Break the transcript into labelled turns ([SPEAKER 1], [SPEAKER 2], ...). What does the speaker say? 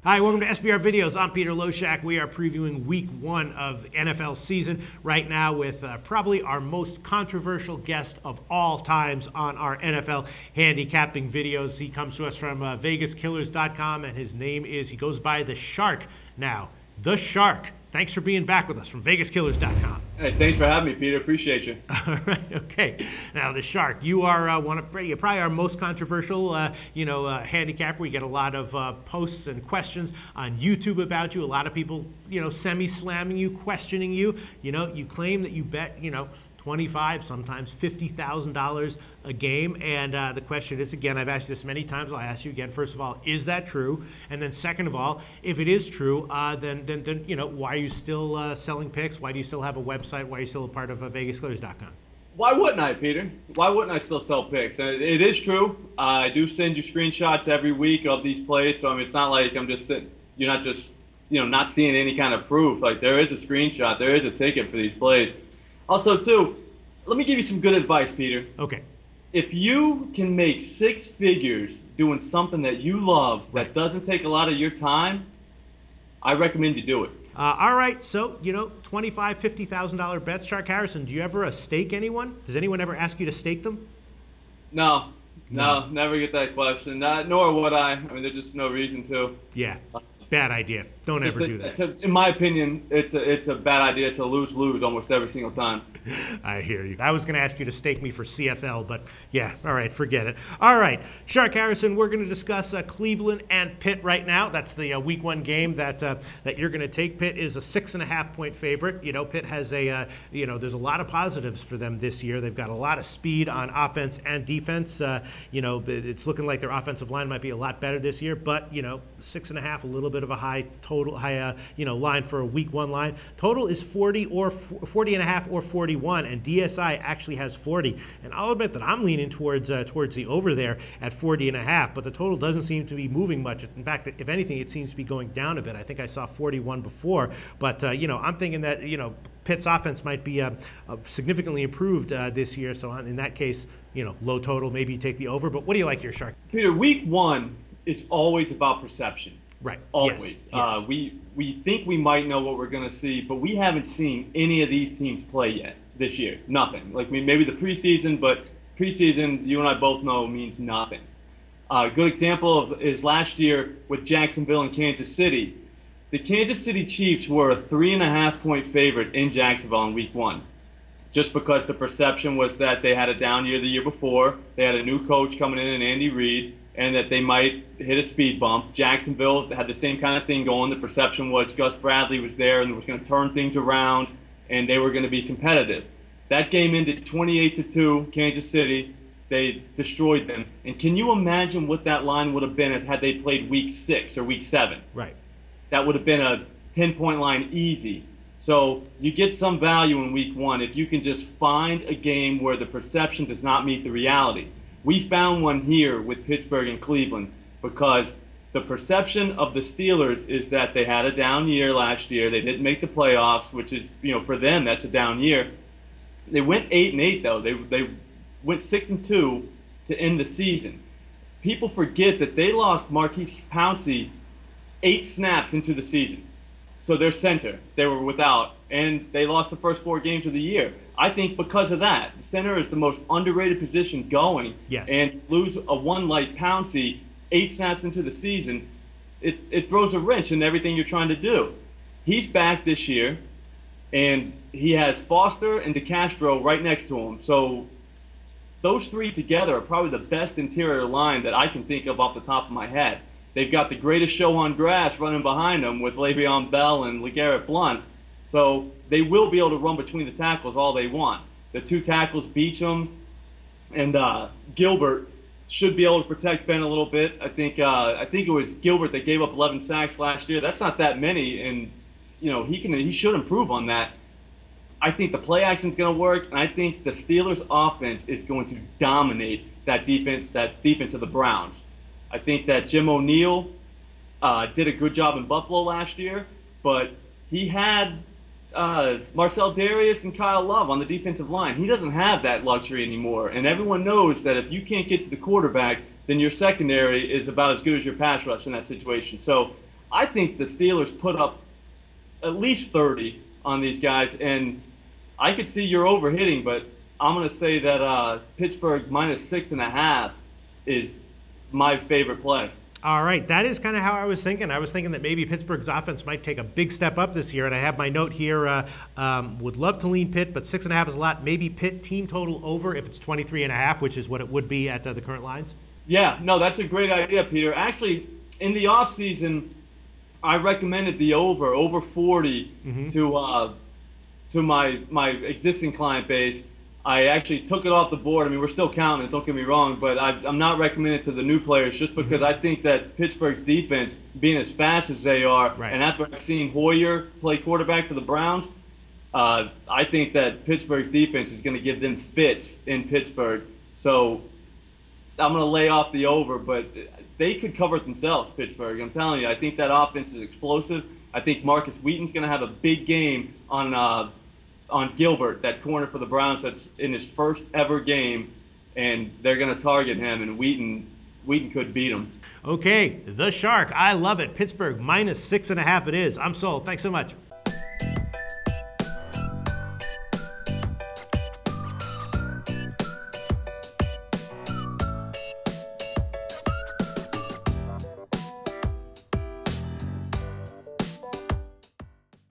[SPEAKER 1] Hi, welcome to SBR Videos. I'm Peter Loshak. We are previewing week 1 of the NFL season right now with probably our most controversial guest of all times on our NFL handicapping videos. He comes to us from VegasKillers.com, and his name is, he goes by The Shark now. The Shark. Thanks for being back with us from VegasKillers.com.
[SPEAKER 2] Hey, thanks for having me, Peter. Appreciate you.
[SPEAKER 1] All right, okay. Now, The Shark, you are you're probably our most controversial, handicapper. We get a lot of posts and questions on YouTube about you. A lot of people, semi-slamming you, questioning you. You claim that you bet, $25, sometimes $50,000 a game. And the question is, again, I've asked you this many times. I'll ask you again. First of all, is that true? And then second of all, if it is true, then why are you still selling picks? Why do you still have a website? Why are you still a part of VegasKillers.com?
[SPEAKER 2] Why wouldn't I, Peter? Why wouldn't I still sell picks? It is true. I do send you screenshots every week of these plays. So, I mean, it's not like I'm just sitting, you're not just, not seeing any kind of proof. Like, there is a screenshot. There is a ticket for these plays. Also, too, let me give you some good advice, Peter.
[SPEAKER 1] Okay.
[SPEAKER 2] If you can make 6 figures doing something that you love that doesn't take a lot of your time, I recommend you do it.
[SPEAKER 1] All right, so, $25,000, $50,000 bets. Shark Harrison, do you ever stake anyone? Does anyone ever ask you to stake them?
[SPEAKER 2] No, never get that question. Nor would I. I mean, there's just no reason to.
[SPEAKER 1] Yeah, bad idea. Don't ever do that.
[SPEAKER 2] In my opinion, it's a bad idea. It's a lose-lose almost every single time.
[SPEAKER 1] I hear you. I was going to ask you to stake me for CFL, but yeah, all right, forget it. All right, Shark Harrison, we're going to discuss Cleveland and Pitt right now. That's the week 1 game that you're going to take. Pitt is a 6.5-point favorite. Pitt has there's a lot of positives for them this year. They've got a lot of speed on offense and defense. It's looking like their offensive line might be a lot better this year, but 6.5, a little bit of a high line for a week 1 line. Total is 40.5 or 41, and DSI actually has 40. And I'll admit that I'm leaning towards the over there at 40.5, but the total doesn't seem to be moving much. In fact, if anything, it seems to be going down a bit. I think I saw 41 before, but I'm thinking that Pitt's offense might be significantly improved this year. So in that case, low total, maybe you take the over. But what do you like here, Shark?
[SPEAKER 2] Peter, week 1 is always about perception.
[SPEAKER 1] Right.
[SPEAKER 2] Always.
[SPEAKER 1] Yes.
[SPEAKER 2] We think we might know what we're going to see, but we haven't seen any of these teams play yet this year. Nothing. Like maybe the preseason, but preseason, you and I both know, means nothing. A good example is last year with Jacksonville and Kansas City. The Kansas City Chiefs were a 3.5-point favorite in Jacksonville in week 1. Just because the perception was that they had a down year the year before, they had a new coach coming in Andy Reid, and that they might hit a speed bump. Jacksonville had the same kind of thing going. The perception was Gus Bradley was there and was going to turn things around, and they were going to be competitive. That game ended 28-2, Kansas City. They destroyed them. And can you imagine what that line would have been had they played week 6 or week 7?
[SPEAKER 1] Right.
[SPEAKER 2] That would have been a 10-point line easy. So you get some value in week 1 if you can just find a game where the perception does not meet the reality. We found one here with Pittsburgh and Cleveland because the perception of the Steelers is that they had a down year last year. They didn't make the playoffs, which is, for them, that's a down year. They went 8-8, though. They went 6-2 to end the season. People forget that they lost Marquise Pouncey 8 snaps into the season. So their center, they were without, and they lost the first 4 games of the year. I think because of that, the center is the most underrated position going.
[SPEAKER 1] Yes.
[SPEAKER 2] And lose a one like Pouncey 8 snaps into the season, it throws a wrench in everything you're trying to do. He's back this year, and he has Foster and DeCastro right next to him. So those 3 together are probably the best interior line that I can think of off the top of my head. They've got the greatest show on grass running behind them with Le'Veon Bell and LeGarrette Blount. So they will be able to run between the tackles all they want. The 2 tackles, Beachum and Gilbert, should be able to protect Ben a little bit. I think it was Gilbert that gave up 11 sacks last year. That's not that many, and he should improve on that. I think the play action is going to work, and I think the Steelers' offense is going to dominate that defense of the Browns. I think that Jim O'Neill did a good job in Buffalo last year, but he had Marcel Darius and Kyle Love on the defensive line. He doesn't have that luxury anymore, and everyone knows that if you can't get to the quarterback, then your secondary is about as good as your pass rush in that situation. So I think the Steelers put up at least 30 on these guys, and I could see your over hitting, but I'm going to say that Pittsburgh -6.5 is my favorite play.
[SPEAKER 1] All right, that is kind of how I was thinking. I was thinking that maybe Pittsburgh's offense might take a big step up this year, and I have my note here, would love to lean Pitt, but 6.5 is a lot. Maybe Pitt team total over if it's 23.5, which is what it would be at the current lines.
[SPEAKER 2] Yeah, no, that's a great idea, Peter. Actually, in the offseason, I recommended the over 40 to my existing client base. I actually took it off the board. I mean, we're still counting it, don't get me wrong, but I'm not recommending it to the new players just because I think that Pittsburgh's defense, being as fast as they are, and after I've seen Hoyer play quarterback for the Browns, I think that Pittsburgh's defense is going to give them fits in Pittsburgh. So I'm going to lay off the over, but they could cover it themselves, Pittsburgh. I'm telling you, I think that offense is explosive. I think Marcus Wheaton's going to have a big game on Gilbert, that corner for the Browns, that's in his first ever game, and they're going to target him, and Wheaton could beat him.
[SPEAKER 1] Okay, the Shark. I love it. Pittsburgh -6.5 it is. I'm sold. Thanks so much.